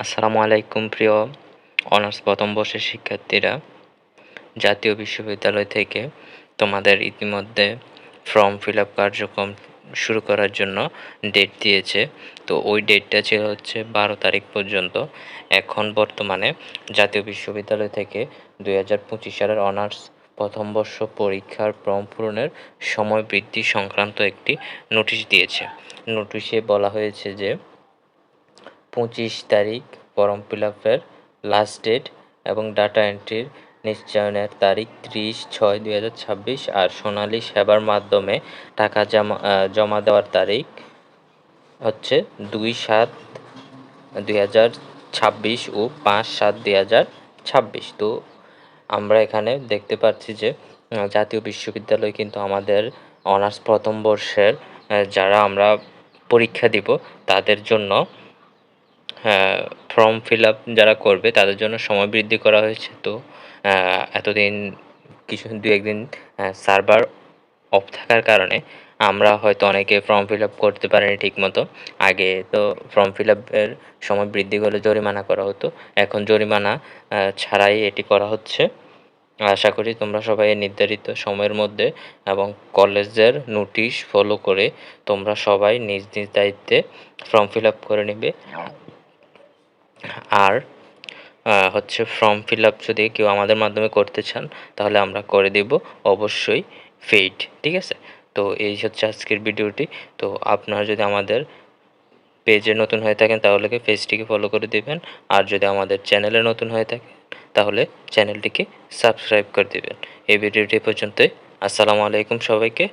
আসসালামু আলাইকুম প্রিয় অনার্স প্রথম বর্ষের শিক্ষার্থীরা। জাতীয় বিশ্ববিদ্যালয় থেকে তোমাদের ইতিমধ্যে ফর্ম ফিল আপ কার্যক্রম শুরু করার জন্য ডেট দিয়েছে। তো ওই ডেটটা ছিল হচ্ছে 12 তারিখ পর্যন্ত। এখন বর্তমানে জাতীয় বিশ্ববিদ্যালয় থেকে 2025 সালের অনার্স প্রথম বর্ষ পরীক্ষার ফর্ম পূরণের সময় বৃদ্ধি সংক্রান্ত একটি নোটিশ দিয়েছে। নোটিশে বলা হয়েছে যে 25 তারিখ ফর্ম ফিল আপের লাস্ট ডেট এবং ডাটা এন্ট্রির নিশ্চয়নের তারিখ 30/6/2026 আর সোনালী সেবার মাধ্যমে টাকা জমা দেওয়ার তারিখ হচ্ছে 2/7/2026 ও 5/7/2026। তো আমরা এখানে দেখতে পাচ্ছি যে জাতীয় বিশ্ববিদ্যালয় কিন্তু আমাদের অনার্স প্রথম বর্ষের যারা আমরা পরীক্ষা দিব তাদের জন্য ফর্ম ফিল আপ যারা করবে তাদের জন্য সময় বৃদ্ধি করা হয়েছে। তো এতদিন দু একদিন সার্ভার অফ থাকার কারণে আমরা হয়তো অনেকে ফর্ম ফিল আপ করতে পারিনি ঠিকমতো। আগে তো ফর্ম ফিল আপের সময় বৃদ্ধি করলে জরিমানা করা হতো, এখন জরিমানা ছাড়াই এটি করা হচ্ছে। আশা করি তোমরা সবাই নির্ধারিত সময়ের মধ্যে এবং কলেজের নোটিশ ফলো করে তোমরা সবাই নিজ নিজ দায়িত্বে ফর্ম ফিল আপ করে নেবে। আর হচ্ছে ফর্ম ফিল আপ যদি কেউ আমাদের মাধ্যমে করতে চান তাহলে আমরা করে দেব, অবশ্যই পেইড, ঠিক আছে? তো এই হচ্ছে আজকের ভিডিওটি। তো আপনারা যদি আমাদের পেজে নতুন হয়ে থাকেন তাহলে পেজটিকে ফলো করে দেবেন, আর যদি আমাদের চ্যানেলে নতুন হয়ে থাকে তাহলে চ্যানেলটিকে সাবস্ক্রাইব করে দেবেন। এই ভিডিওটি পর্যন্তই। আসসালামু আলাইকুম সবাইকে।